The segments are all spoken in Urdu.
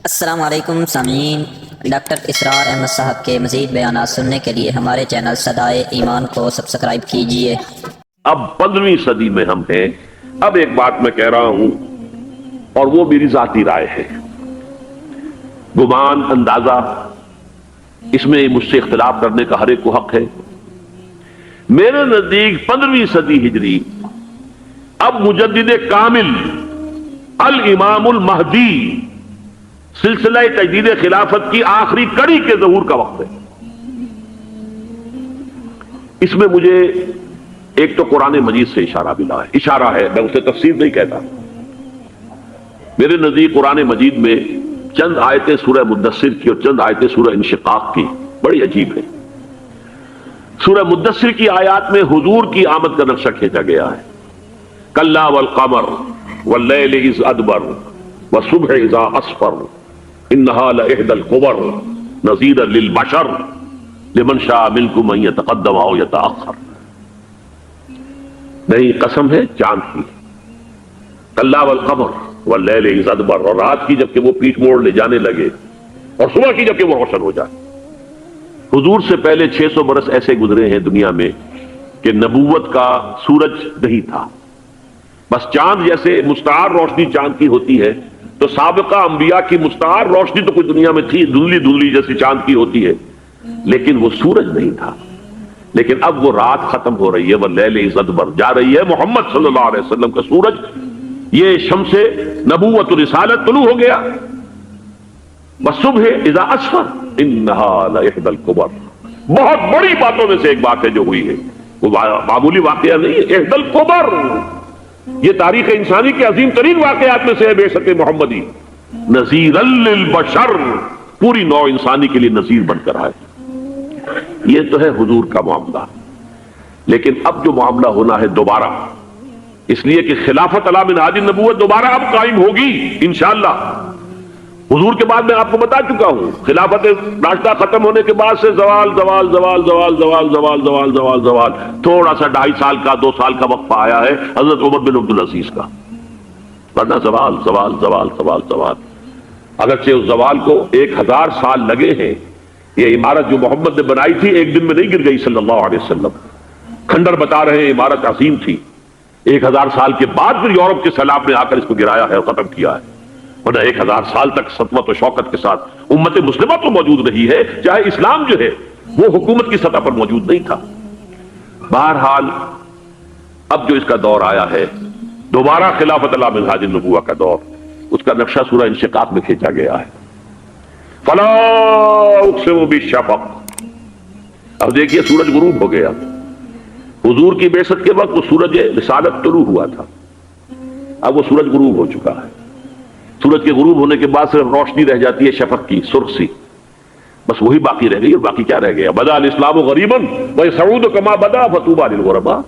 السلام علیکم سامعین، ڈاکٹر اسرار احمد صاحب کے مزید بیانات سننے کے لیے ہمارے چینل صدائے ایمان کو سبسکرائب کیجیے۔ اب 15ویں صدی میں ہم ہیں۔ اب ایک بات میں کہہ رہا ہوں اور وہ میری ذاتی رائے ہے، گمان اندازہ اس میں مجھ سے اختلاف کرنے کا ہر ایک کو حق ہے۔ میرے نزدیک 15ویں صدی ہجری اب مجدد کامل الامام المہدی سلسلہ تجدید خلافت کی آخری کڑی کے ظہور کا وقت ہے۔ اس میں مجھے ایک تو قرآن مجید سے اشارہ ملا ہے، اشارہ ہے، میں اسے تفسیر نہیں کہتا۔ میرے نزدیک قرآن مجید میں چند آیتیں سورہ مدثر کی اور چند آیتیں سورہ انشقاق کی بڑی عجیب ہے۔ سورہ مدثر کی آیات میں حضور کی آمد کا نقشہ کھینچا گیا ہے، کلا والقمر واللیل اذ ادبر والصبح اذا اسفر انہا لإحدى الکبر نذیرا للبشر لمن شاء منکم ان یتقدم او یتأخر۔ نہیں، قسم ہے چاند کی، کلا والقمر واللیل اذ ادبر، اور رات کی جبکہ وہ پیٹھ موڑ لے جانے لگے اور صبح کی جبکہ وہ روشن ہو جائے۔ حضور سے پہلے 600 برس ایسے گزرے ہیں دنیا میں کہ نبوت کا سورج نہیں تھا، بس چاند جیسے مستعار روشنی چاند کی ہوتی ہے، تو سابقہ انبیاء کی مستعار روشنی تو کوئی دنیا میں تھی، دھندلی دھندلی جیسی چاند کی ہوتی ہے، لیکن وہ سورج نہیں تھا۔ لیکن اب وہ رات ختم ہو رہی ہے، وہ لیل اذ ادبر جا رہی ہے، محمد صلی اللہ علیہ وسلم کا سورج، یہ شمس نبوت و رسالت طلوع ہو گیا۔ والصبح اذا اسفر انہا لإحدى الکبر، بہت بڑی باتوں میں سے ایک بات ہے جو ہوئی ہے، وہ معمولی واقعہ نہیں ہے، احدى الکبر، یہ تاریخ انسانی کے عظیم ترین واقعات میں سے ہے بعثت محمدی، نذیرا للبشر، پوری نوع انسانی کے لیے نذیر بن کر آئے۔ یہ تو ہے حضور کا معاملہ، لیکن اب جو معاملہ ہونا ہے دوبارہ، اس لیے کہ خلافت علی منہاج النبوت دوبارہ اب قائم ہوگی انشاءاللہ۔ حضور کے بعد میں آپ کو بتا چکا ہوں، خلافت راشدہ ختم ہونے کے بعد سے زوال زوال زوال زوال زوال زوال زوال زوال زوال، تھوڑا سا 2.5 سال کا 2 سال کا وقفہ آیا ہے حضرت عمر بن عبدالعزیز کا، ورنہ زوال زوال زوال زوال زوال۔ اگرچہ اس زوال کو 1000 سال لگے ہیں، یہ عمارت جو محمد نے بنائی تھی ایک دن میں نہیں گر گئی صلی اللہ علیہ وسلم، کھنڈر بتا رہے ہیں عمارت عظیم تھی، 1000 سال کے بعد پھر یورپ کے سیلاب نے آ کر اس کو گرایا ہے اور ختم کیا ہے، ورنہ 1000 سال تک سطوت و شوکت کے ساتھ امت مسلمہ تو موجود رہی ہے، چاہے اسلام جو ہے وہ حکومت کی سطح پر موجود نہیں تھا۔ بہرحال اب جو اس کا دور آیا ہے دوبارہ خلافت علی منہاج النبوہ کا دور، اس کا نقشہ سورہ انشقاق میں کھینچا گیا ہے، فلا اقسم بالشفق۔ اب دیکھیے سورج غروب ہو گیا، حضور کی بعثت کے وقت وہ سورج رسالت طلوع ہوا تھا، اب وہ سورج غروب ہو چکا ہے۔ سورج کے غروب ہونے کے بعد صرف روشنی رہ جاتی ہے شفق کی، سرخ سی، بس وہی باقی رہ گئی، اور باقی کیا رہ گیا؟ بدا الاسلام غریبا ویسعود کما بدا فطوبی للغرباء،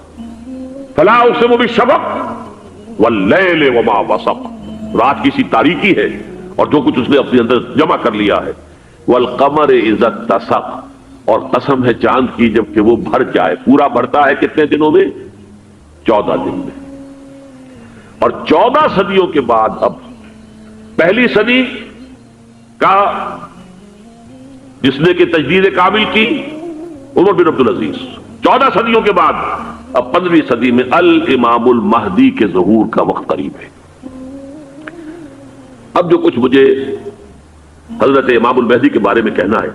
فلا اقسم بالشفق واللیل وما وسق، رات کی سی تاریکی ہے اور جو کچھ اس نے اپنے اندر جمع کر لیا ہے، والقمر اذا اتسق، اور قسم ہے چاند کی جب کہ وہ بھر جائے، پورا بھرتا ہے کتنے دنوں میں؟ 14 دن میں۔ اور 14 صدیوں کے بعد اب پہلی صدی کا جس نے کہ تجدید کامل کی عمر بن عبدالعزیز، 14 صدیوں کے بعد اب 15ویں صدی میں الامام المہدی کے ظہور کا وقت قریب ہے۔ اب جو کچھ مجھے حضرت امام المہدی کے بارے میں کہنا ہے،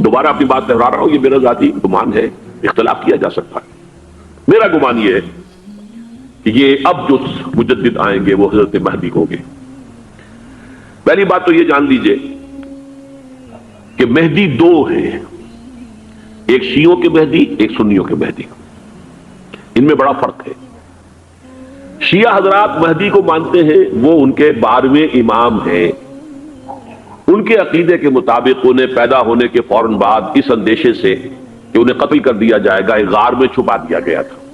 دوبارہ اپنی بات دہرا رہا ہوں، یہ میرا ذاتی گمان ہے، اختلاف کیا جا سکتا ہے۔ میرا گمان یہ ہے کہ یہ اب جو مجدد آئیں گے وہ حضرت مہدی ہوں گے۔ پہلی بات تو یہ جان لیجئے کہ مہدی 2 ہیں، ایک شیعوں کے مہدی، ایک سنیوں کے مہدی، ان میں بڑا فرق ہے۔ شیعہ حضرات مہدی کو مانتے ہیں، وہ ان کے 12ویں امام ہیں، ان کے عقیدے کے مطابق انہیں پیدا ہونے کے فوراً بعد اس اندیشے سے کہ انہیں قتل کر دیا جائے گا ایک غار میں چھپا دیا گیا تھا،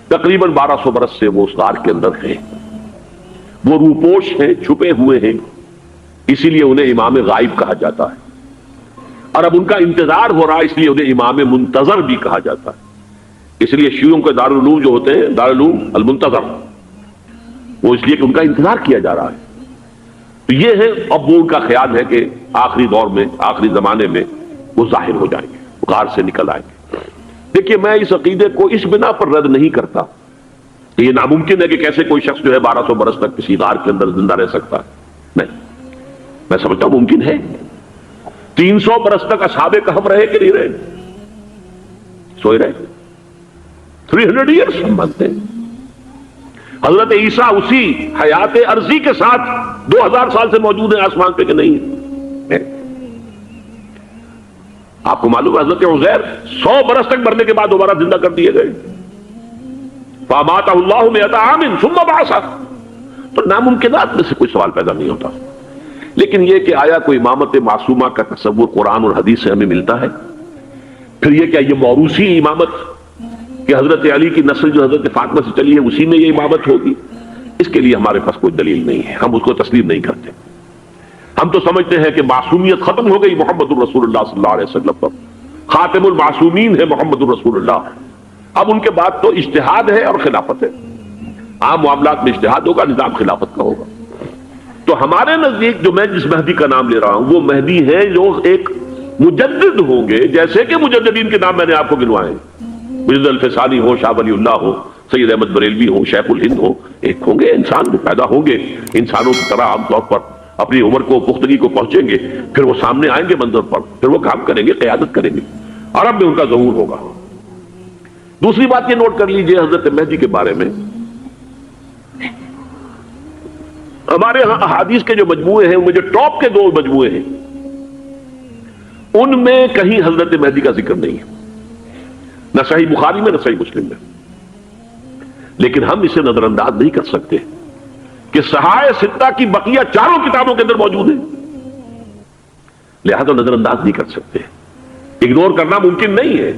تقریباً 1200 برس سے وہ اس غار کے اندر ہیں، وہ روپوش ہیں، چھپے ہوئے ہیں، اسی لیے انہیں امام غائب کہا جاتا ہے، اور اب ان کا انتظار ہو رہا ہے اس لیے انہیں امام منتظر بھی کہا جاتا ہے۔ اس لیے شیعوں کے دارالعلوم جو ہوتے ہیں دارالعلوم المنتظر، وہ اس لیے کہ ان کا انتظار کیا جا رہا ہے۔ تو یہ ہے، اب وہ ان کا خیال ہے کہ آخری دور میں، آخری زمانے میں وہ ظاہر ہو جائیں گے، غار سے نکل آئیں گے۔ دیکھیے میں اس عقیدے کو اس بنا پر رد نہیں کرتا کہ یہ ناممکن ہے کہ کیسے کوئی شخص جو ہے 1200 برس تک کسی غار کے اندر زندہ رہ سکتا ہے، نہیں، میں سمجھتا ہوں ممکن ہے۔ 300 برس تک اصحاب کہف رہے کہ نہیں رہے؟ سوئے رہے۔ 300 ایئرس ہم مانتے ہیں۔ حضرت عیسیٰ اسی حیات عرضی کے ساتھ 2000 سال سے موجود ہیں آسمان پہ کہ نہیں ہے؟ آپ کو معلوم ہے حضرت عزیر 100 برس تک مرنے کے بعد دوبارہ زندہ کر دیے گئے۔ فَأَمَاتَهُ اللَّهُ مِئَةَ عَامٍ ثُمَّ بَعَثَهُ۔ تو ناممکنات میں سے کوئی سوال پیدا نہیں ہوتا، لیکن یہ کہ آیا کوئی امامت معصومہ کا تصور قرآن اور حدیث سے ہمیں ملتا ہے؟ پھر یہ کیا یہ موروثی امامت کہ حضرت علی کی نسل جو حضرت فاطمہ سے چلی ہے اسی میں یہ امامت ہوگی؟ اس کے لیے ہمارے پاس کوئی دلیل نہیں ہے، ہم اس کو تسلیم نہیں کرتے۔ ہم تو سمجھتے ہیں کہ معصومیت ختم ہو گئی محمد الرسول اللہ صلی اللہ علیہ وسلم پر، خاتم المعصومین ہے محمد الرسول اللہ۔ اب ان کے بعد تو اجتہاد ہے اور خلافت ہے، عام معاملات میں اجتہاد ہوگا، نظام خلافت کا ہوگا۔ تو ہمارے نزدیک جو میں جس مہدی کا نام لے رہا ہوں وہ مہدی ہے جو ایک مجدد ہوں گے، جیسے کہ مجددین کے نام میں نے آپ کو گنوائے ہیں، مجدد الفسانی ہو، شاہ ولی اللہ ہو، سید احمد بریلوی ہو، شیخ الہند ہو، ایک ہوں گے انسان جو پیدا ہوں گے انسانوں کی طرح، عام طور پر اپنی عمر کو پختگی کو پہنچیں گے، پھر وہ سامنے آئیں گے منظر پر، پھر وہ کام کریں گے، قیادت کریں گے، عرب میں ان کا ظہور ہوگا۔ دوسری بات یہ نوٹ کر لیجئے حضرت مہدی کے بارے میں، ہمارے ہاں احادیث کے جو مجموعے ہیں ان میں جو ٹاپ کے 2 مجموعے ہیں ان میں کہیں حضرت مہدی کا ذکر نہیں ہے، نہ صحیح بخاری میں نہ صحیح مسلم میں، لیکن ہم اسے نظر انداز نہیں کر سکتے کہ صحائح ستہ کی بقیہ 4 کتابوں کے اندر موجود ہیں، لہذا نظر انداز نہیں کر سکتے، اگنور کرنا ممکن نہیں ہے۔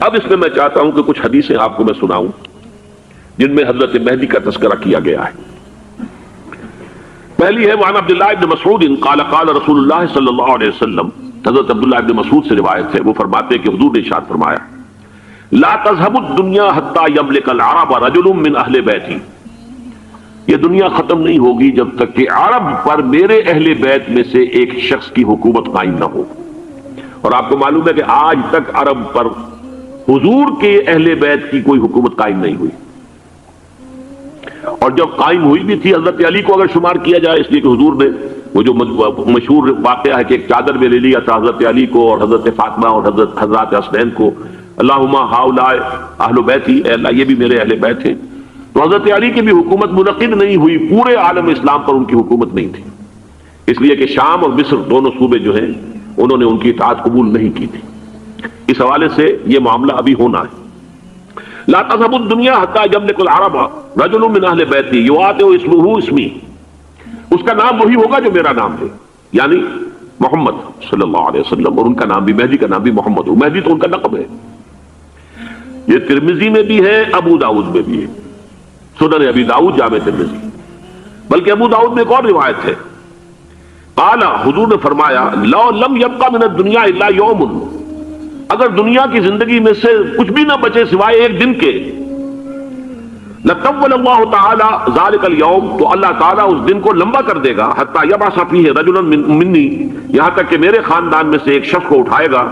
اب اس میں میں چاہتا ہوں کہ کچھ حدیثیں آپ کو میں سناؤں جن میں حضرت مہدی کا تذکرہ کیا گیا ہے۔ پہلی ہے وعن عبداللہ ابن مسعود قال قال رسول اللہ صلی اللہ علیہ وسلم، حضرت عبداللہ ابن مسعود سے روایت ہے، وہ فرماتے ہیں کہ حضور نے ارشاد فرمایا لا تذهب الدنيا حتى يملك العرب رجل من اہل بیتی، یہ دنیا ختم نہیں ہوگی جب تک کہ عرب پر میرے اہل بیت میں سے ایک شخص کی حکومت قائم نہ ہو۔ اور آپ کو معلوم ہے کہ آج تک عرب پر حضور کے اہل بیت کی کوئی حکومت قائم نہیں ہوئی، اور جب قائم ہوئی بھی تھی حضرت علی کو اگر شمار کیا جائے، اس لیے کہ حضور نے وہ جو مشہور واقعہ ہے کہ ایک چادر میں لے لیا تھا حضرت علی کو اور حضرت فاطمہ اور حضرت حسنین کو، اللہم ہؤلاء اہل بیتی، اے اللہ یہ بھی میرے اہل بیت ہیں، تو حضرت علی کی بھی حکومت منعقد نہیں ہوئی، پورے عالم اسلام پر ان کی حکومت نہیں تھی، اس لیے کہ شام اور مصر دونوں صوبے جو ہیں انہوں نے ان کی اطاعت قبول نہیں کی تھی۔ اس حوالے سے یہ معاملہ ابھی ہونا ہے۔ لا تذهب الدنيا حتى يملك العرب رجل من اہل بیتی یواطئ اسمہ اسمی، اس کا نام وہی ہوگا جو میرا نام ہے، یعنی محمد صلی اللہ علیہ وسلم، اور ان کا نام بھی مہدی کا نام بھی محمد ہو، مہدی تو ان کا لقب ہے۔ یہ ترمذی میں بھی ہے، ابو داؤد میں بھی ہے، سنن ابی داؤد جامع ترمذی، بلکہ ابو داؤد میں ایک اور روایت ہے، قال حضور نے فرمایا لو لم يبقى من الدنيا الا يوم، اگر دنیا کی زندگی میں سے کچھ بھی نہ بچے سوائے ایک دن کے، لطول اللہ تعالی ذلك اليوم، تو اللہ تعالیٰ اس دن کو لمبا کر دے گا، حتی یبعث فیہ رجلا منی، یہاں تک کہ میرے خاندان میں سے ایک شخص کو اٹھائے گا،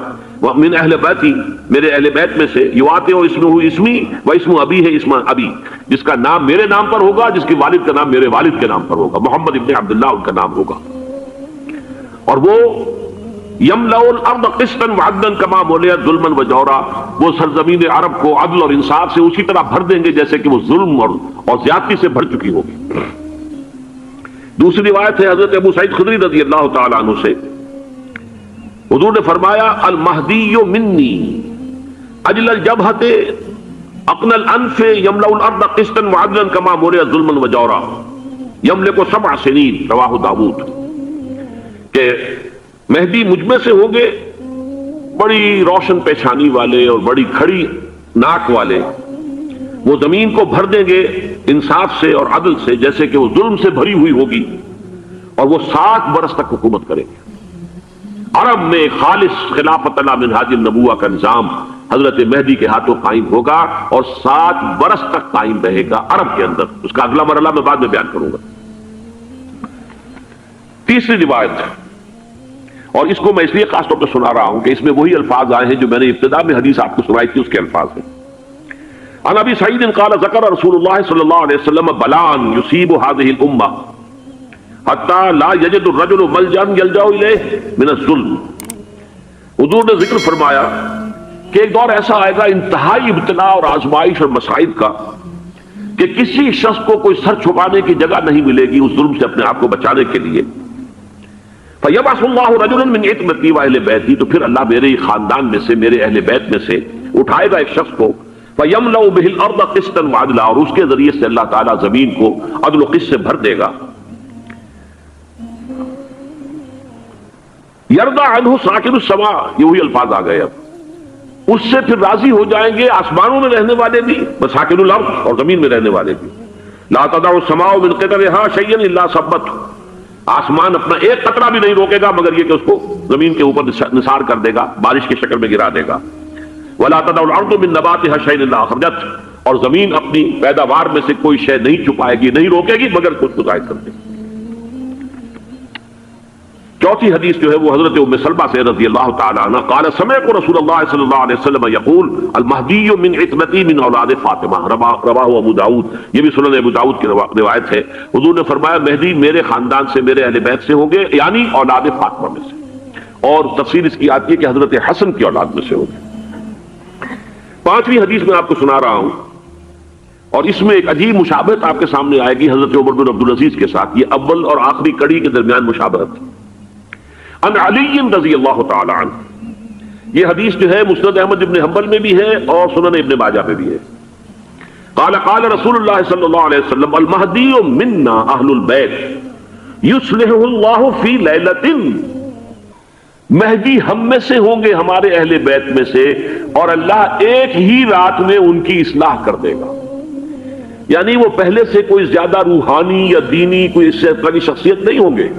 من اہل بیتی، میرے اہل بیت میں سے، یواطئ اسمہ اسمی و اسم ابی ہے اسم ابی، جس کا نام میرے نام پر ہوگا، جس کی والد کا نام میرے والد کے نام پر ہوگا، محمد ابن عبداللہ ان کا نام ہوگا، اور وہ یملأ الارض قسطا وعدلا کما ملئت ظلما وجورا، وہ سرزمین عرب کو عدل اور انصاف سے اسی طرح بھر دیں گے جیسے کہ وہ ظلم اور زیادتی سے بھر چکی ہوگی۔ دوسری روایت ہے حضرت ابو سعید خدری رضی اللہ تعالی عنہ سے، حضور نے فرمایا المہدی منی اجل الجبہۃ اقنى الانف یملأ الارض قسطا وعدلا کما ملئت ظلما وجورا یملک 7 سنین، رواہ داؤد، کہ مہدی مجھ میں سے ہوں گے بڑی روشن پیشانی والے اور بڑی کھڑی ناک والے، وہ زمین کو بھر دیں گے انصاف سے اور عدل سے جیسے کہ وہ ظلم سے بھری ہوئی ہوگی، اور وہ 7 برس تک حکومت کریں گے۔ عرب میں خالص خلافت علی منہاج النبوہ کا نظام حضرت مہدی کے ہاتھوں قائم ہوگا اور 7 برس تک قائم رہے گا عرب کے اندر، اس کا اگلا مرحلہ میں بعد میں بیان کروں گا۔ تیسری روایت ہے، اور اس کو میں اس لیے خاص طور پہ سنا رہا ہوں کہ اس میں وہی الفاظ آئے ہیں جو میں نے ابتدا میں حدیث آپ کو سنائی تھی، اس کے الفاظ ہیں۔ عن ابی سعید قال ذکر رسول اللہ صلی اللہ علیہ وسلم بلاء یصیب هذه الامہ حتی لا یجد الرجل ملجا یلجا الیہ من الظلم۔ حضور نے ذکر فرمایا کہ ایک دور ایسا آئے گا انتہائی ابتلا اور آزمائش اور مصائب کا کہ کسی شخص کو کوئی سر چھپانے کی جگہ نہیں ملے گی اس ظلم سے اپنے آپ کو بچانے کے لیے۔ فَيَبْعَثُ اللَّهُ رَجُلًا مِنْ عِتْمَتِي وَأَهْلِ بَيْتِي، تو پھر اللہ میرے خاندان میں سے، میرے اہل بیت میں سے اٹھائے گا ایک شخص کو، فَيَمْلَأُ بِهِ الْأَرْضَ قِسْطًا وَعَدْلًا، اور اس کے ذریعے سے اللہ تعالیٰ زمین کو عدل و قسط سے بھر دے گا۔ يَرْضَى عَنْهُ سَاكِنُ السَّمَاءِ، یہ وہی الفاظ آ گئے، اب اس سے پھر راضی ہو جائیں گے آسمانوں میں رہنے والے بھی، مساکن الارض، اور زمین میں رہنے والے بھی۔ لا تدع السماء من قطرها شيئا الا ثبته، آسمان اپنا ایک قطرہ بھی نہیں روکے گا مگر یہ کہ اس کو زمین کے اوپر نثار کر دے گا، بارش کی شکل میں گرا دے گا۔ ولا تدع الارض من نباتها شيئا الا اخرجته، اور زمین اپنی پیداوار میں سے کوئی شے نہیں چھپائے گی، نہیں روکے گی مگر کچھ کو ظاہر کر دے گی۔ چوتھی حدیث جو ہے وہ حضرت ام سلمہ سے رضی اللہ تعالی عنہ قال سمعت رسول اللہ صلی اللہ علیہ وسلم یقول المہدی من عتمتی من اولاد فاطمہ، رواہ ابو داؤد، یہ بھی سنن ابو داؤد کی روایت ہے۔ حضور نے فرمایا مہدی میرے خاندان سے، میرے اہل بیت سے ہوں گے، یعنی اولاد فاطمہ میں سے، اور تفسیر اس کی آتی ہے کہ حضرت حسن کی اولاد میں سے ہوں گے۔ پانچویں حدیث میں آپ کو سنا رہا ہوں، اور اس میں ایک عجیب مشابہت آپ کے سامنے آئے گی حضرت عمر بن عبدالعزیز کے ساتھ، یہ اول اور آخری کڑی کے درمیان مشابہت۔ ان علی رضی اللہ تعالی عنہ، یہ حدیث جو ہے مسند احمد ابن حنبل میں بھی ہے اور سنن ابن ماجہ میں بھی ہے۔ قال قال رسول اللہ صلی اللہ علیہ وسلم المہدی منا اہل البیت یصلحہ اللہ فی لیلۃ، مہدی ہم میں سے ہوں گے، ہمارے اہل بیت میں سے، اور اللہ ایک ہی رات میں ان کی اصلاح کر دے گا۔ یعنی وہ پہلے سے کوئی زیادہ روحانی یا دینی کوئی اس سے بڑی شخصیت نہیں ہوں گے،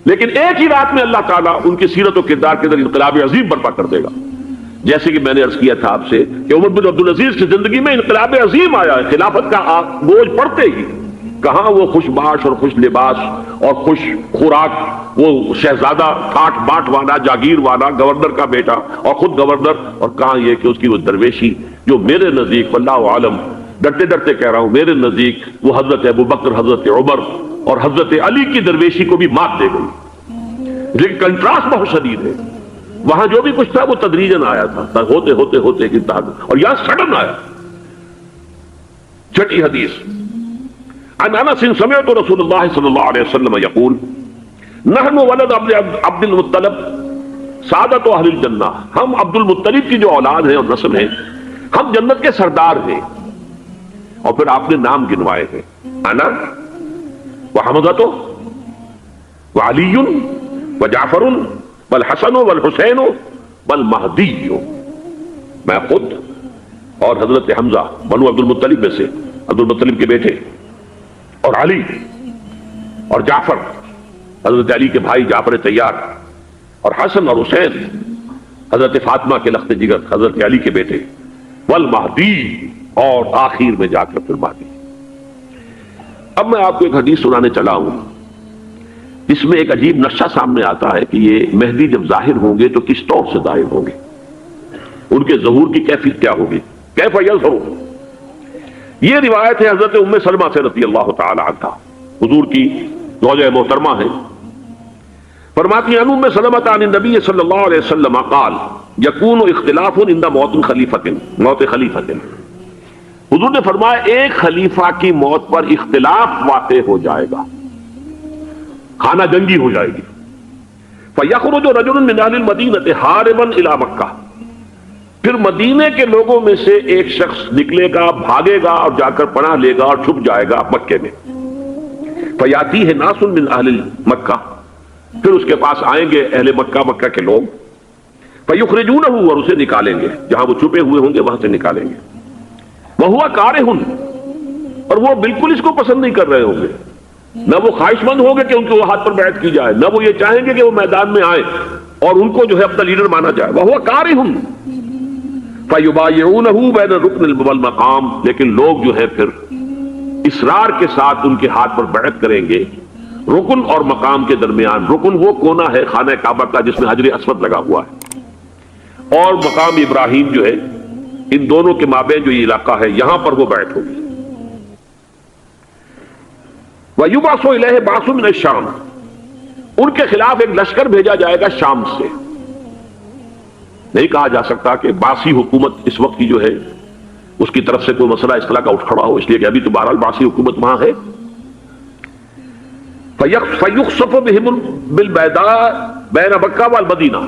لیکن ایک ہی رات میں اللہ تعالیٰ ان کی سیرت و کردار کے اندر انقلاب عظیم برپا کر دے گا۔ جیسے کہ میں نے عرض کیا تھا آپ سے کہ عمر بن عبدالعزیز کی زندگی میں انقلاب عظیم آیا ہے، خلافت کا بوجھ پڑتے ہی کہاں وہ خوش باش اور خوش لباس اور خوش خوراک، وہ شہزادہ ٹھاٹ باٹ والا، جاگیر والا، گورنر کا بیٹا اور خود گورنر، اور کہاں یہ کہ اس کی وہ درویشی جو میرے نزدیک واللہ عالم، ڈرتے ڈرتے کہہ رہا ہوں، میرے نزدیک وہ حضرت ابوبکر، حضرت عمر اور حضرت علی کی درویشی کو بھی مات دے گئی۔ لیکن کنٹراسٹ بہت شدید ہے، وہاں جو بھی کچھ تھا وہ تدریجاً آیا تھا، ہوتے ہوتے ہوتے ایک انتہا، اور یہاں سڈن آیا۔ چھٹی حدیث عن انس سمعت رسول اللہ صلی اللہ علیہ وسلم یقول نحن ولد عبد المطلب سعادت اہل الجنہ، ہم عبد المطلب کی جو اولاد ہیں اور نسل ہیں، ہم جنت کے سردار ہیں۔ اور پھر آپ نے نام گنوائے ہیں، انا وحمزۃ وعلی وجعفر والحسن والحسین والمہدی، میں خود اور حضرت حمزہ بنو عبد المطلب میں سے، عبد المطلب کے بیٹے، اور علی اور جعفر، حضرت علی کے بھائی جعفر طیار، اور حسن اور حسین حضرت فاطمہ کے لخت جگر، حضرت علی کے بیٹے، والمہدی، اور آخر میں جا کر پھر مہدی۔ اب میں آپ کو ایک حدیث سنانے چلا ہوں، اس میں ایک عجیب نقشہ سامنے آتا ہے کہ یہ مہدی جب ظاہر ہوں گے تو کس طور سے ظاہر ہوں گے، ان کے ظہور کی کیفیت کیا ہوگی، کیف یظہر۔ یہ روایت ہے حضرت ام سلمہ سے رضی اللہ تعالی عنہ، حضور کی زوجہ محترمہ ہیں، فرماتی ہیں ام سلمہ عن النبی صلی اللہ علیہ وسلم قال یکون اختلاف عند موت خلیفۃ، حضور نے فرمایا ایک خلیفہ کی موت پر اختلاف واقع ہو جائے گا، خانہ جنگی ہو جائے گی۔ فَيَخْرُجُ رَجُلٌ مِّنْ أَهْلِ الْمَدِينَةِ هَارِبًا إِلَى مَكَّةَ، پھر مدینے کے لوگوں میں سے ایک شخص نکلے گا، بھاگے گا اور جا کر پناہ لے گا اور چھپ جائے گا مکے میں۔ فَيَأْتِيهِ نَاسٌ مِّنْ أَهْلِ مَكَّةَ، پھر اس کے پاس آئیں گے اہل مکہ، مکہ کے لوگ، فَيُخْرِجُونَهُ، اور اسے نکالیں گے، جہاں وہ چھپے ہوئے ہوں گے وہاں سے نکالیں گے۔ وَهُوَ كَارِهٌ، اور وہ بالکل اس کو پسند نہیں کر رہے ہوں گے، نہ وہ خواہش مند ہوں گے کہ ان کے وہ ہاتھ پر بیعت کی جائے، نہ وہ یہ چاہیں گے کہ وہ میدان میں آئیں اور ان کو جو ہے اپنا لیڈر مانا جائے۔ وَهُوَ كَارِهٌ فَيُبَايِعُونَهُ بَيْنَ الرُّكْنِ وَالْمَقَامِ، لیکن لوگ جو ہے پھر اصرار کے ساتھ ان کے ہاتھ پر بیعت کریں گے رکن اور مقام کے درمیان، رکن وہ کونا ہے خانہ کعبہ کا جس میں حجر اسود لگا ہوا ہے، اور مقام ابراہیم جو ہے، ان دونوں کے مابین جو یہ علاقہ ہے یہاں پر وہ بیعت ہوگی۔ وَيُبْعَثُ إِلَيْهِ بَعْثٌ مِنَ الشَّامِ، ان کے خلاف ایک لشکر بھیجا جائے گا شام سے۔ نہیں کہا جا سکتا کہ باسی حکومت اس وقت کی جو ہے اس کی طرف سے کوئی مسئلہ اس طرح کا اٹھ کھڑا ہو، اس لیے کہ ابھی تو بہرحال باسی حکومت وہاں ہے۔ فَيُخْسَفُ بِهِمْ بِالْبَيْضَاءِ بَيْنَ مَکہ وَالْمَدِینَہ،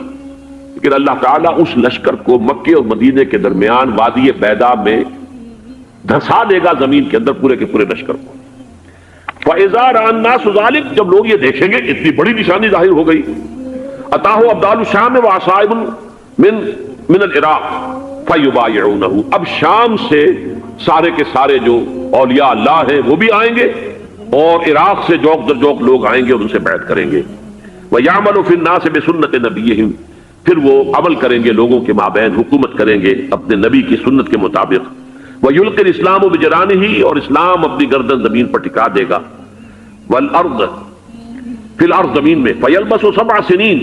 لیکن اللہ تعالیٰ اس لشکر کو مکے اور مدینے کے درمیان وادی بیضاء میں دھسا دے گا زمین کے اندر پورے کے پورے لشکر کو۔ فَإِذَا رَأَى النَّاسُ ذَلِكَ، جب لوگ یہ دیکھیں گے اتنی بڑی نشانی ظاہر ہو گئی، أَتَاهُ أَبْدَالُ الشَّامِ وَعَصَائِبٌ مِنَ الْعِرَاقِ فَيُبَايِعُونَهُ، اب شام سے سارے کے سارے جو اولیاء اللہ ہیں وہ بھی آئیں گے، اور عراق سے جوق در جوق لوگ آئیں گے اور ان سے بیعت کریں گے۔ وَيَعْمَلُ فِي النَّاسِ بِسُنَّةِ نَبِيِّهِمْ، پھر وہ عمل کریں گے لوگوں کے مابین، حکومت کریں گے اپنے نبی کی سنت کے مطابق۔ وَيُلْقِي الْإِسْلَامُ بِجَرَانِهِ، اور اسلام اپنی گردن زمین پر ٹکا دے گا۔ وَالْأَرْضِ، فی الارض زمین میں، فَيَلْبَسُ 7 سنین،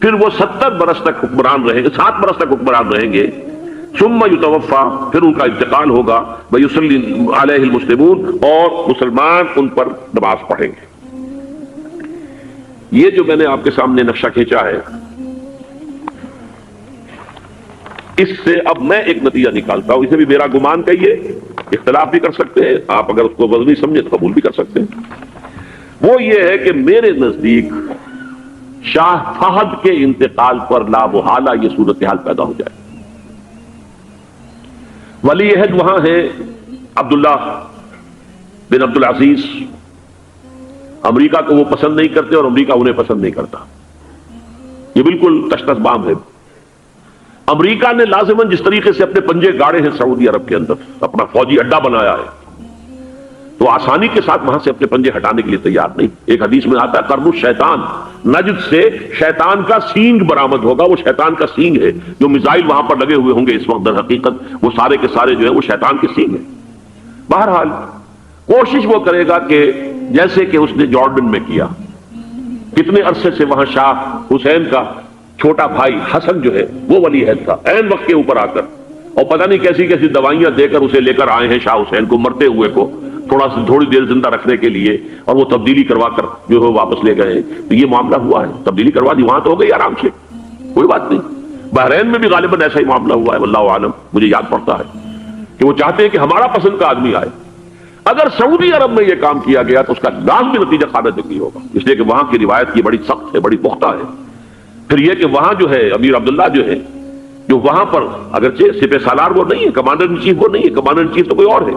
پھر وہ 70 برس تک حکمران رہیں گے، 7 برس تک حکمران رہیں گے۔ ثم یتوفا، پھر ان کا انتقال ہوگا، ویصلی علیہ المسلمون، اور مسلمان ان پر نماز پڑھیں گے۔ یہ جو میں نے آپ کے سامنے نقشہ کھینچا ہے، اس سے اب میں ایک نتیجہ نکالتا ہوں، اسے بھی میرا گمان کہیے، اختلاف بھی کر سکتے ہیں آپ، اگر اس کو وزنی سمجھے تو قبول بھی کر سکتے ہیں۔ وہ یہ ہے کہ میرے نزدیک شاہ فہد کے انتقال پر لا محالہ یہ صورتحال پیدا ہو جائے۔ ولی عہد وہاں ہے عبداللہ بن عبدالعزیز، امریکہ کو وہ پسند نہیں کرتے اور امریکہ انہیں پسند نہیں کرتا، یہ بالکل تشخص بام ہے۔ امریکہ نے لازماً جس طریقے سے اپنے پنجے گاڑے ہیں سعودی عرب کے اندر، اپنا فوجی اڈا بنایا ہے، تو آسانی کے ساتھ وہاں سے اپنے پنجے ہٹانے کے لیے تیار نہیں۔ ایک حدیث میں آتا ہے قرن الشیطان، نجد سے شیطان کا سینگ برآمد ہوگا، وہ شیطان کا سینگ ہے، جو میزائل وہاں پر لگے ہوئے ہوں گے اس وقت در حقیقت وہ سارے کے سارے جو ہے وہ شیطان کے سینگ ہیں۔ بہرحال کوشش وہ کرے گا کہ جیسے کہ اس نے جارڈن میں کیا، کتنے عرصے سے وہاں شاہ حسین کا چھوٹا بھائی حسن جو ہے وہ ولی عہد تھا، عین وقت کے اوپر آ کر، اور پتہ نہیں کیسی کیسی دوائیاں دے کر اسے لے کر آئے ہیں شاہ حسین کو، مرتے ہوئے کو تھوڑی دیر زندہ رکھنے کے لیے، اور وہ تبدیلی کروا کر جو ہے واپس لے گئے۔ تو یہ معاملہ ہوا ہے، تبدیلی کروا دی، وہاں تو ہو گئی آرام سے، کوئی بات نہیں۔ بحرین میں بھی غالباً ایسا ہی معاملہ ہوا ہے، واللہ عالم، مجھے یاد پڑتا ہے کہ وہ چاہتے ہیں کہ ہمارا پسند کا آدمی آئے۔ اگر سعودی عرب میں یہ کام کیا گیا تو اس کا لازمی نتیجہ خانہ جنگی ہوگا، اس لیے کہ وہاں کی روایت یہ بڑی سخت ہے، بڑی پختہ ہے۔ پھر یہ کہ وہاں جو ہے امیر عبداللہ جو ہے، جو وہاں پر اگرچہ سپہ سالار وہ نہیں ہے، کمانڈر ان چیف وہ نہیں ہے، کمانڈر ان چیف تو کوئی اور ہے،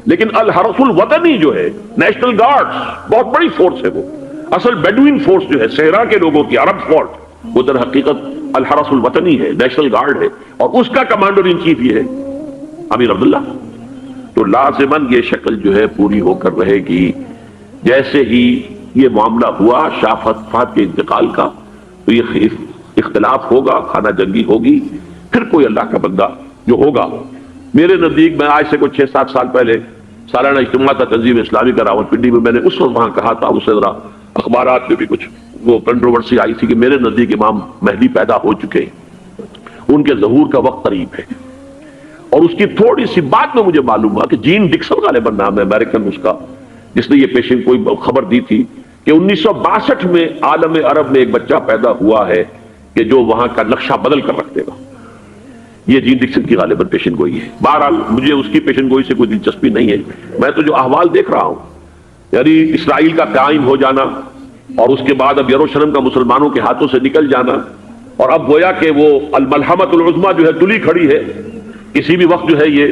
لیکن الحرس الوطنی جو ہے، نیشنل گارڈز، بہت بڑی فورس ہے وہ، اصل بیڈوین فورس جو ہے صحرا کے لوگوں کی، عرب فورس، وہ در حقیقت الحرس الوطنی ہے، نیشنل گارڈ ہے، اور اس کا کمانڈر ان چیف یہ ہے امیر عبداللہ۔ تو لازماً یہ شکل جو ہے پوری ہو کر رہے گی۔ جیسے ہی یہ معاملہ ہوا شاہ فہد کے انتقال کا، تو یہ اختلاف ہوگا، خانہ جنگی ہوگی، پھر کوئی اللہ کا بندہ جو ہوگا، میرے نزدیک، میں آج سے کوئی 6-7 سال پہلے سالانہ اجتماع تھا تنظیم اسلامی کا راولپنڈی میں، میں نے اس وقت وہاں کہا تھا، اس سے ذرا اخبارات میں بھی کچھ وہ کنٹروورسی آئی تھی کہ میرے نزدیک امام مہدی پیدا ہو چکے ہیں، ان کے ظہور کا وقت قریب ہے۔ اور اس کی تھوڑی سی بات میں مجھے معلوم ہوا کہ جین ڈکسن غالباً نام ہے امریکن اس کا، جس نے یہ پیشن کوئی خبر دی تھی کہ 1962 میں عالم عرب میں ایک بچہ پیدا ہوا ہے کہ جو وہاں کا نقشہ بدل کر رکھ دے گا۔ یہ جین ڈکسن کی غالباً پیشن گوئی ہے۔ بہرحال مجھے اس کی پیشن گوئی سے کوئی دلچسپی نہیں ہے، میں تو جو احوال دیکھ رہا ہوں، یعنی اسرائیل کا قائم ہو جانا، اور اس کے بعد اب یروشلم کا مسلمانوں کے ہاتھوں سے نکل جانا، اور اب گویا کہ وہ الملحمۃ العظمیٰ جو ہے تلی کھڑی ہے، کسی بھی وقت جو ہے یہ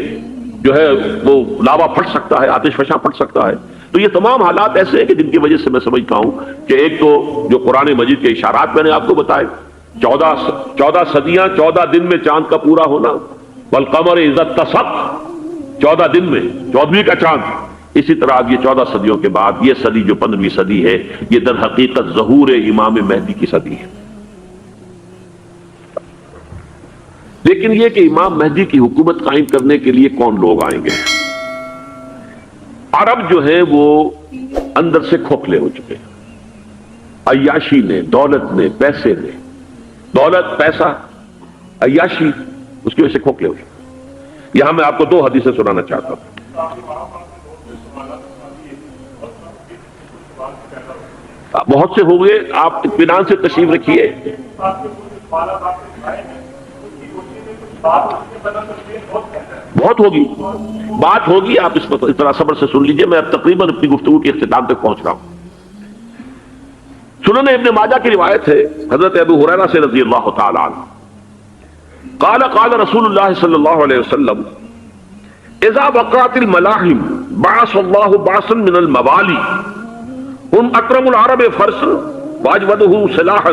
جو ہے وہ لاوا پھٹ سکتا ہے، آتش فشاں پھٹ سکتا ہے۔ تو یہ تمام حالات ایسے ہیں کہ جن کی وجہ سے میں سمجھتا ہوں کہ ایک تو جو قرآن مجید کے اشارات میں نے آپ کو بتائے، 14 صدیاں، 14 دن میں چاند کا پورا ہونا، والقمر اذا اتسق، 14 دن میں 14ویں کا چاند۔ اسی طرح اب یہ 14 صدیوں کے بعد یہ صدی جو 15ویں صدی ہے، یہ در حقیقت ظہور امام مہدی کی صدی ہے۔ لیکن یہ کہ امام مہدی کی حکومت قائم کرنے کے لیے کون لوگ آئیں گے؟ عرب جو ہیں وہ اندر سے کھوکھلے ہو چکے ہیں، عیاشی نے، دولت نے، پیسے نے، دولت، پیسہ، عیاشی اس کی وجہ سے کھوکھلے ہو جائے۔ یہاں میں آپ کو 2 حدیثیں سنانا چاہتا ہوں۔ بہت سے ہو گئے، آپ اطمینان سے تشریف رکھیے۔ بہت ہوگی، بات ہوگی، آپ اس طرح صبر سے سن لیجئے۔ میں اب تقریباً اپنی گفتگو کے اختتام تک پہنچ رہا ہوں۔ سنن ابن ماجہ کی روایت ہے حضرت ابو ہریرہ سے رضی اللہ تعالی عنہ، قال قال رسول اللہ صلی اللہ علیہ وسلم اذا وقعت الملاحم بعث اللہ بعثا من الموالی ہم اکرم العرب فرسا واجودہ سلاحا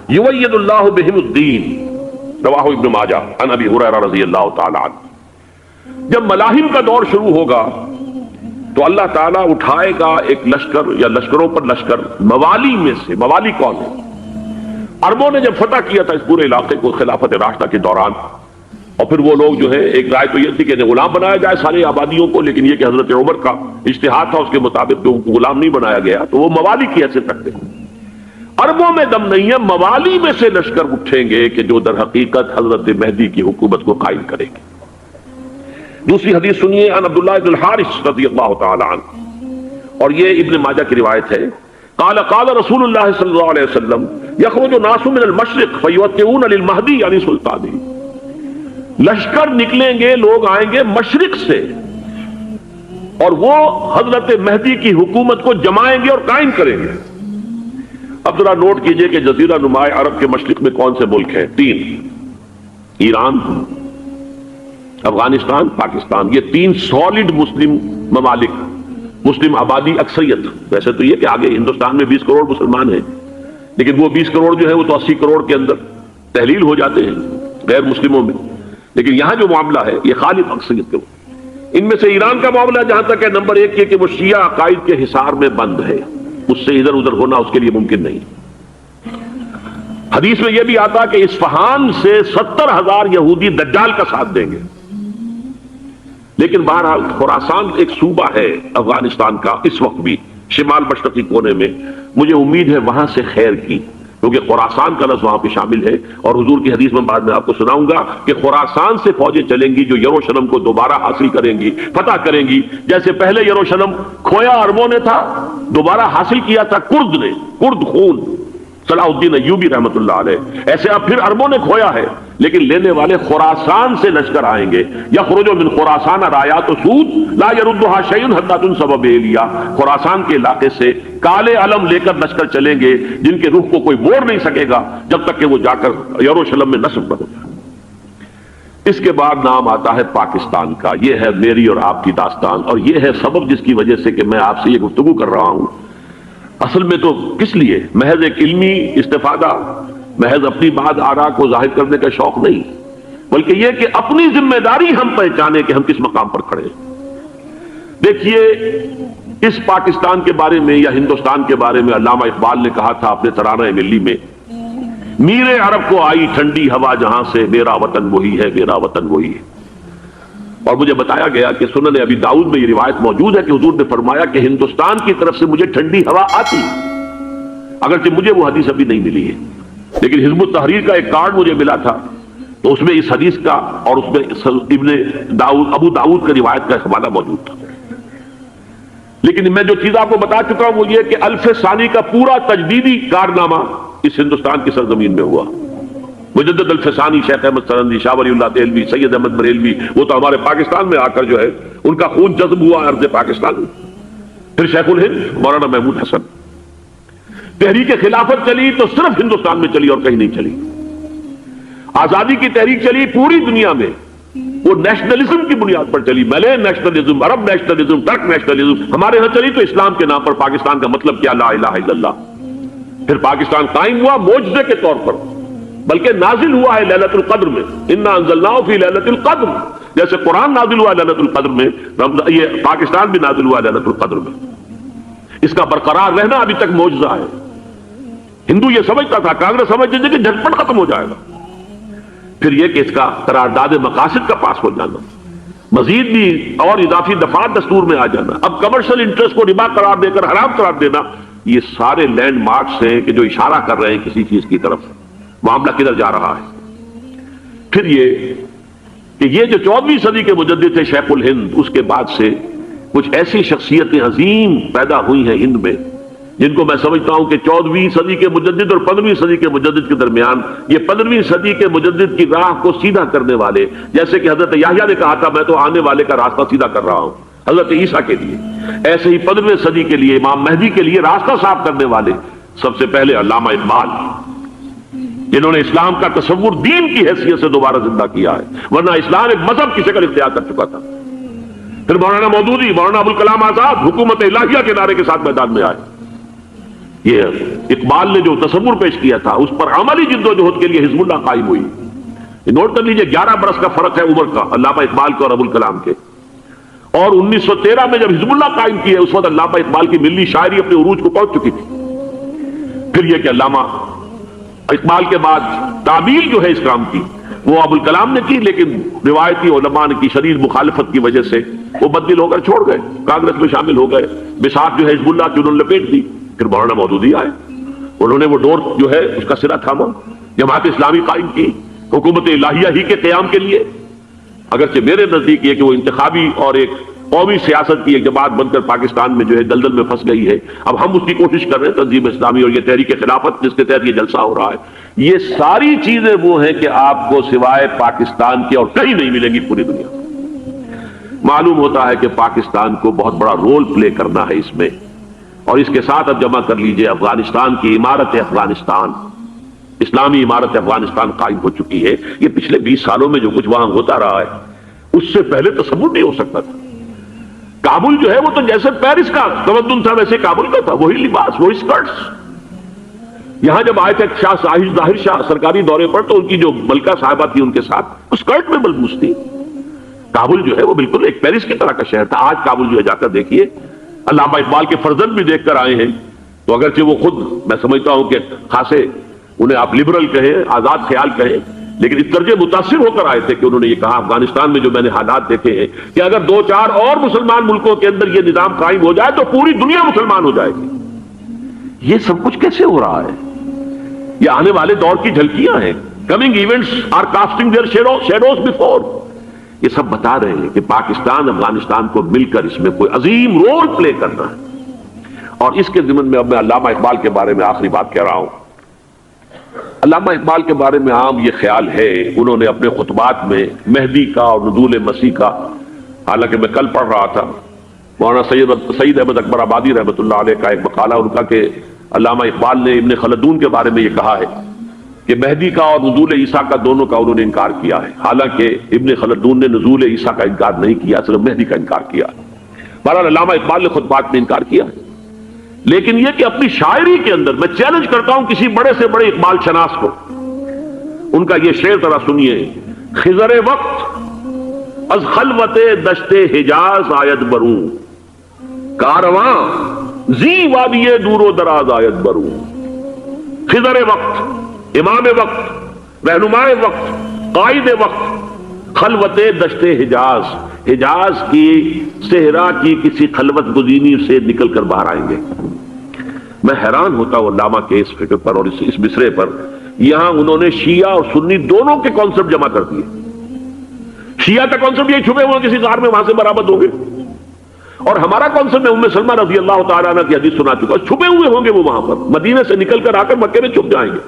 یوید اللہ بہم الدین، رواہ ابن ماجہ عن ابی ہریرہ رضی اللہ تعالی عنہ۔ جب ملاحم کا دور شروع ہوگا تو اللہ تعالیٰ اٹھائے گا ایک لشکر یا لشکروں پر لشکر موالی میں سے۔ موالی کون ہے؟ عربوں نے جب فتح کیا تھا اس پورے علاقے کو خلافت راشدہ کے دوران، اور پھر وہ لوگ جو ہے، ایک رائے تو یہ تھی کہ انہیں غلام بنایا جائے ساری آبادیوں کو، لیکن یہ کہ حضرت عمر کا اجتہاد تھا، اس کے مطابق ان کو غلام نہیں بنایا گیا، تو وہ موالی کی حیثیت رکھتے ہیں۔ عربوں میں دم نہیں ہے، موالی میں سے لشکر اٹھیں گے کہ جو در حقیقت حضرت مہدی کی حکومت کو قائم کریں گے۔ دوسری حدیث سنیے، عن عبداللہ بن الحارث رضی اللہ تعالی عنہ، اور یہ ابن ماجہ کی روایت ہے، قال قال رسول اللہ صلی اللہ علیہ وسلم یخرج ناس من المشرق فیوطئون للمہدی یعنی سلطانی، لشکر نکلیں گے، لوگ آئیں گے مشرق سے، اور وہ حضرت مہدی کی حکومت کو جمائیں گے اور قائم کریں گے۔ اب ذرا نوٹ کیجئے کہ جزیرہ نماء عرب کے مشرق میں کون سے ملک ہیں؟ 3، ایران، افغانستان، پاکستان، یہ 3 سالڈ مسلم ممالک، مسلم آبادی اکثریت۔ ویسے تو یہ کہ آگے ہندوستان میں 20 کروڑ مسلمان ہیں، لیکن وہ 20 کروڑ جو ہے وہ تو 80 کروڑ کے اندر تحلیل ہو جاتے ہیں غیر مسلموں میں، لیکن یہاں جو معاملہ ہے یہ خالص اکثریت کے۔ ان میں سے ایران کا معاملہ جہاں تک ہے نمبر 1 کہ وہ شیعہ عقائد کے حصار میں بند ہے، اس سے ادھر ادھر ہونا اس کے لیے ممکن نہیں۔ حدیث میں یہ بھی آتا کہ اصفہان سے 70,000 یہودی دجال کا ساتھ دیں گے، لیکن بہرحال خراسان ایک صوبہ ہے افغانستان کا اس وقت بھی شمال مشرقی کونے میں، مجھے امید ہے وہاں سے خیر کی، کیونکہ خراسان کا لفظ وہاں پہ شامل ہے، اور حضور کی حدیث میں بعد میں آپ کو سناؤں گا کہ خراسان سے فوجیں چلیں گی جو یروشلم کو دوبارہ حاصل کریں گی، فتح کریں گی۔ جیسے پہلے یروشلم کھویا عربوں نے تھا، دوبارہ حاصل کیا تھا کرد نے، کرد خون صلاح الدین ایوبی رحمت اللہ علیہ، ایسے اب پھر عربوں نے کھویا ہے، لیکن لینے والے خراسان سے لشکر آئیں گے۔ یخرج من خراسان رایات سود لا یردھا شیء حتی تنصب بإیلیا، خراسان کے علاقے سے کالے علم لے کر لشکر چلیں گے جن کے روح کو کوئی موڑ نہیں سکے گا جب تک کہ وہ جا کر یروشلم میں نصب نہ ہو جائے۔ اس کے بعد نام آتا ہے پاکستان کا۔ یہ ہے میری اور آپ کی داستان، اور یہ ہے سبب جس کی وجہ سے کہ میں آپ سے یہ گفتگو کر رہا ہوں۔ اصل میں تو کس لیے؟ محض ایک علمی استفادہ، محض اپنی بات آراء کو ظاہر کرنے کا شوق نہیں، بلکہ یہ کہ اپنی ذمہ داری ہم پہچانے کہ ہم کس مقام پر کھڑے ہیں۔ دیکھیے، اس پاکستان کے بارے میں یا ہندوستان کے بارے میں علامہ اقبال نے کہا تھا اپنے ترانہ ملی میں، میرے عرب کو آئی ٹھنڈی ہوا جہاں سے، میرا وطن وہی ہے، میرا وطن وہی ہے۔ اور مجھے بتایا گیا کہ سنن ابی داؤد میں یہ روایت موجود ہے کہ حضور نے فرمایا کہ ہندوستان کی طرف سے مجھے ٹھنڈی ہوا آتی، اگرچہ مجھے وہ حدیث ابھی نہیں ملی ہے، لیکن حزب التحریر کا ایک کارڈ مجھے ملا تھا، تو اس میں اس حدیث کا اور اس میں ابن داؤد ابو داؤد کی روایت کا حوالہ موجود تھا۔ لیکن میں جو چیز آپ کو بتا چکا ہوں وہ یہ کہ الف ثانی کا پورا تجدیدی کارنامہ اس ہندوستان کی سرزمین میں ہوا۔ مجدد الف ثانی شیخ احمد سرندی، شاہ ولی اللہ دہلوی، سید احمد بریلوی، وہ تو ہمارے پاکستان میں آ کر جو ہے ان کا خون جذب ہوا ارض پاکستان میں۔ پھر شیخ الہند مولانا محمود حسن۔ تحریک خلافت چلی تو صرف ہندوستان میں چلی اور کہیں نہیں چلی۔ آزادی کی تحریک چلی پوری دنیا میں، وہ نیشنلزم کی بنیاد پر چلی، ملے نیشنلزم، عرب نیشنلزم، ترک نیشنلزم۔ ہمارے ہاں چلی تو اسلام کے نام پر، پاکستان کا مطلب کیا؟ لا الہ الا اللہ۔ پھر پاکستان قائم ہوا معجزے کے طور پر، بلکہ نازل ہوا ہے لیلۃ القدر میں، انا انزلناہ فی لیلۃ القدر، جیسے قرآن نازل ہوا ہے لیلۃ القدر میں، یہ پاکستان بھی نازل ہوا ہے لیلۃ القدر میں۔ اس کا برقرار رہنا ابھی تک معجزہ ہے۔ ہندو یہ سمجھتا تھا، کانگریس سمجھتی تھی کہ جھٹپٹ ختم ہو جائے گا۔ پھر یہ کہ اس کا قرارداد مقاصد کا پاس ہو جانا، مزید بھی اور اضافی دفعات دستور میں آ جانا، اب کمرشل انٹرسٹ کو ربا قرار دے کر حرام قرار دینا، یہ سارے لینڈ مارکس ہیں کہ جو اشارہ کر رہے ہیں کسی چیز کی طرف، معاملہ کدھر جا رہا ہے۔ پھر یہ کہ یہ جو 14ویں صدی کے مجدد تھے شیخ الہند، اس کے بعد سے کچھ ایسی شخصیتیں عظیم پیدا ہوئی ہیں ہند میں، جن کو میں سمجھتا ہوں کہ 14ویں صدی کے مجدد اور 15ویں صدی کے مجدد کے درمیان یہ 15ویں صدی کے مجدد کی راہ کو سیدھا کرنے والے، جیسے کہ حضرت یحییٰ نے کہا تھا میں تو آنے والے کا راستہ سیدھا کر رہا ہوں حضرت عیسیٰ کے لیے، ایسے ہی 15ویں صدی کے لیے امام مہدی کے لیے راستہ صاف کرنے والے سب سے پہلے علامہ اقبال، جنہوں نے اسلام کا تصور دین کی حیثیت سے دوبارہ زندہ کیا ہے، ورنہ اسلام ایک مذہب کی شکل اختیار کر چکا تھا۔ پھر مولانا مودودی، مولانا ابوالکلام آزاد حکومت الہیہ کے نعرے کے ساتھ میدان میں آئے۔ یہ اقبال نے جو تصور پیش کیا تھا اس پر عملی جدوجہد کے لیے حزب اللہ قائم ہوئی۔ نوٹ کر لیجئے 11 برس کا فرق ہے عمر کا علامہ اقبال کے اور ابوالکلام کے، اور 1913 میں جب حزب اللہ قائم کی ہے اس وقت علامہ اقبال کی ملی شاعری اپنے عروج کو پہنچ چکی تھی۔ پھر یہ کہ علامہ اقبال کے بعد تعمیل جو ہے اس کام کی وہ ابوالکلام نے کی، لیکن روایتی علماء کی شدید مخالفت کی وجہ سے وہ بدل ہو کر چھوڑ گئے، کانگریس میں شامل ہو گئے، بساط جو ہے حزب اللہ کی انہوں نے لپیٹ دی۔ پھر مولانا مودودی آئے، انہوں نے وہ ڈور جو ہے اس کا سرا تھاما، جماعت اسلامی قائم کی حکومت الہیہ ہی کے قیام کے لیے۔ اگرچہ میرے نزدیک یہ کہ وہ انتخابی اور ایک قومی سیاست کی ایک جماعت بن کر پاکستان میں جو ہے دلدل میں پھنس گئی ہے، اب ہم اس کی کوشش کر رہے ہیں تنظیم اسلامی اور یہ تحریک خلافت جس کے تحت یہ جلسہ ہو رہا ہے، یہ ساری چیزیں وہ ہیں کہ آپ کو سوائے پاکستان کے اور کہیں نہیں ملیں گی پوری دنیا میں۔ معلوم ہوتا ہے کہ پاکستان کو بہت بڑا رول پلے کرنا ہے اس میں، اور اس کے ساتھ اب جمع کر لیجئے افغانستان کی عمارت افغانستان، اسلامی عمارت افغانستان قائم ہو چکی ہے۔ یہ پچھلے 20 سالوں میں جو کچھ وہاں ہوتا رہا ہے اس سے پہلے تصور نہیں ہو سکتا تھا۔ کابل جو ہے وہ تو جیسے پیرس کا تمدن تھا ویسے کابل کا تھا، وہی لباس، وہی سکرٹس۔ یہاں جب آئے تھے شاہ ظاہر شاہ سرکاری دورے پر تو ان کی جو ملکہ صاحبہ تھی ان کے ساتھ سکرٹ میں ملبوس تھی۔ کابل جو ہے وہ بالکل ایک پیرس کی طرح کا شہر تھا۔ آج کابل جو ہے جا کر دیکھیے، علامہ اقبال کے فرزند بھی دیکھ کر آئے ہیں، تو اگرچہ وہ خود میں سمجھتا ہوں کہ خاصے انہیں آپ لبرل کہیں، آزاد خیال کہیں، لیکن اس درجے متاثر ہو کر آئے تھے کہ انہوں نے یہ کہا افغانستان میں جو میں نے حالات دیکھے ہیں کہ اگر 2-4 اور مسلمان ملکوں کے اندر یہ نظام قائم ہو جائے تو پوری دنیا مسلمان ہو جائے گی۔ یہ سب کچھ کیسے ہو رہا ہے؟ یہ آنے والے دور کی جھلکیاں ہیں۔ Coming events are casting their shadows before. یہ سب بتا رہے ہیں کہ پاکستان افغانستان کو مل کر اس میں کوئی عظیم رول پلے کرنا ہے۔ اور اس کے ضمن میں اب میں علامہ اقبال کے بارے میں آخری بات کہہ رہا ہوں۔ علامہ اقبال کے بارے میں عام یہ خیال ہے، انہوں نے اپنے خطبات میں مہدی کا اور نزول مسیح کا، حالانکہ میں کل پڑھ رہا تھا مولانا سید احمد اکبر آبادی رحمۃ اللہ علیہ کا ایک مقالہ ان کا کہ علامہ اقبال نے ابن خلدون کے بارے میں یہ کہا ہے کہ مہدی کا اور نزول عیسیٰ کا دونوں کا انہوں نے انکار کیا ہے، حالانکہ ابن خلدون نے نزول عیسیٰ کا انکار نہیں کیا، صرف مہدی کا انکار کیا۔ بہرحال علامہ اقبال نے خطبات میں انکار کیا ہے، لیکن یہ کہ اپنی شاعری کے اندر میں چیلنج کرتا ہوں کسی بڑے سے بڑے اقبال شناس کو، ان کا یہ شعر ذرا سنیے۔ خضر وقت از خلوت دشت حجاز آید بروں، کارواں زی وادی دور و دراز آید بروں۔ خضر وقت، امام وقت، رہنمائے وقت، قائد وقت، خلوت دشت حجاز، حجاز کی صحرا کی کسی خلوت گزینی سے نکل کر باہر آئیں گے۔ میں حیران ہوتا ہوں علامہ کے اس فکر پر اور اس مصرے پر۔ یہاں انہوں نے شیعہ اور سنی دونوں کے کانسیپٹ جمع کر دیے۔ شیعہ کا کانسیپٹ یہ چھپے ہوئے کسی غار میں وہاں سے برآمد ہوں گے، اور ہمارا کانسیپٹ میں ام سلمہ رضی اللہ تعالیٰ عنہ کی حدیث سنا چکا، چھپے ہوئے ہوں گے وہ وہاں پر، مدینے سے نکل کر آ کر مکے میں چھپ جائیں گے۔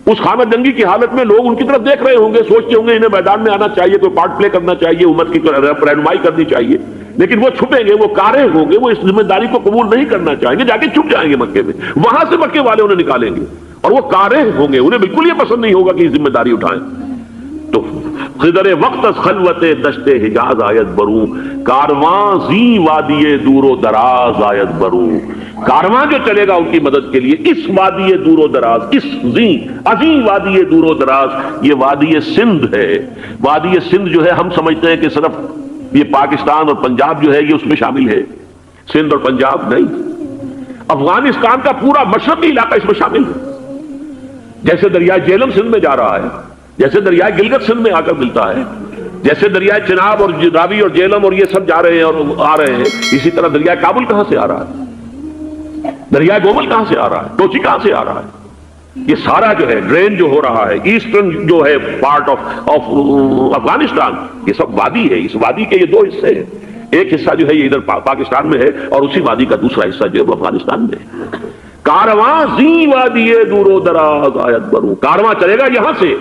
اس خانہ جنگی کی حالت میں لوگ ان کی طرف دیکھ رہے ہوں گے، سوچتے ہوں گے انہیں میدان میں آنا چاہیے، کوئی پارٹ پلے کرنا چاہیے، امت کی رہنمائی کرنی چاہیے، لیکن وہ چھپیں گے، وہ کارے ہوں گے، وہ اس ذمہ داری کو قبول نہیں کرنا چاہیں گے، جا کے چھپ جائیں گے مکے میں، وہاں سے مکے والے انہیں نکالیں گے، اور وہ کارے ہوں گے، انہیں بالکل یہ پسند نہیں ہوگا کہ یہ ذمہ داری اٹھائیں۔ تو خضر وقت از خلوت دشت حجاز آیت بروں، کارواں زی وادی دور و دراز آیت بروں۔ کارواں جو چلے گا ان کی مدد کے لیے اس وادی دور و دراز، اس عظیم وادی دور و دراز، یہ وادی سندھ ہے۔ وادی سندھ جو ہے ہم سمجھتے ہیں کہ صرف یہ پاکستان اور پنجاب جو ہے یہ اس میں شامل ہے، سندھ اور پنجاب نہیں، افغانستان کا پورا مشرقی علاقہ اس میں شامل ہے۔ جیسے دریائے جیلم سندھ میں جا رہا ہے، جیسے دریائے گلگت سندھ میں آ کر ملتا ہے، جیسے دریائے چناب اور راوی اور جیلم اور یہ سب جا رہے ہیں اور آ رہے ہیں، اسی طرح دریائے کابل کہاں سے آ رہا ہے؟ دریا گومل کہاں سے آ رہا ہے؟ توچی کہاں سے آ رہا ہے؟ یہ سارا جو ہے ڈرین جو ہو رہا ہے ایسٹرن جو ہے پارٹ آف افغانستان، یہ سب وادی ہے. اس وادی کے یہ دو حصے ہیں. ایک حصہ جو ہے یہ ادھر پاکستان میں ہے اور اسی وادی کا دوسرا حصہ جو ہے وہ افغانستان میں ہے. کارواں زی وادی دور و دراز آیت برو، کارواں چلے گا یہاں سے.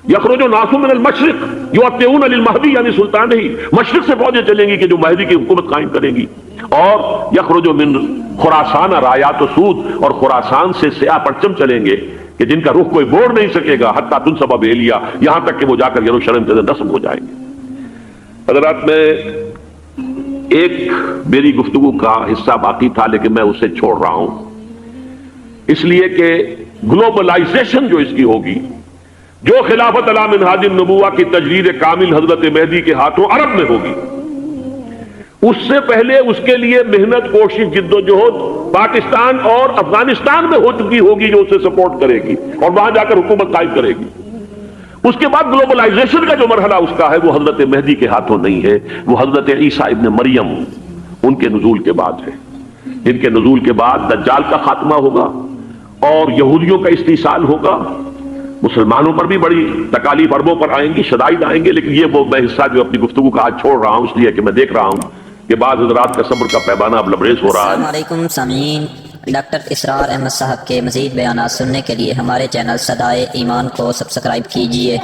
یخرج الناس من المشرق یؤتون للمہدی، یعنی سلطان ہی مشرق سے فوجیں چلیں گی کہ جو مہدی کی حکومت قائم کرے گی. اور یخرج من خراسان رایات و سود، اور خراسان سے سیاہ پرچم چلیں گے کہ جن کا رخ کوئی موڑ نہیں سکے گا، حتیٰ تنصب بیلیا، یہاں تک کہ وہ جا کر یروشلم کے اندر نصب ہو جائیں گے. حضرات، میں ایک میری گفتگو کا حصہ باقی تھا لیکن میں اسے چھوڑ رہا ہوں، اس لیے کہ گلوبلائزیشن جو اس کی ہوگی، جو خلافت علی منہاج النبوہ کی تجرید کامل حضرت مہدی کے ہاتھوں عرب میں ہوگی، اس سے پہلے اس کے لیے محنت، کوشش، جد و جہد پاکستان اور افغانستان میں ہو چکی ہوگی جو اسے سپورٹ کرے گی اور وہاں جا کر حکومت قائم کرے گی. اس کے بعد گلوبلائزیشن کا جو مرحلہ اس کا ہے وہ حضرت مہدی کے ہاتھوں نہیں ہے، وہ حضرت عیسیٰ ابن مریم ان کے نزول کے بعد ہے. ان کے نزول کے بعد دجال کا خاتمہ ہوگا اور یہودیوں کا استحصال ہوگا. مسلمانوں پر بھی بڑی تکالیف عربوں پر آئیں گی، شدائد آئیں گے. لیکن یہ وہ میں حصہ جو اپنی گفتگو کا آج چھوڑ رہا ہوں اس لیے کہ میں دیکھ رہا ہوں کہ بعض حضرات کا صبر کا پیمانہ اب لبریز ہو رہا ہے. السلام علیکم سامعین، ڈاکٹر اسرار احمد صاحب کے مزید بیانات سننے کے لیے ہمارے چینل صدائے ایمان کو سبسکرائب کیجیے.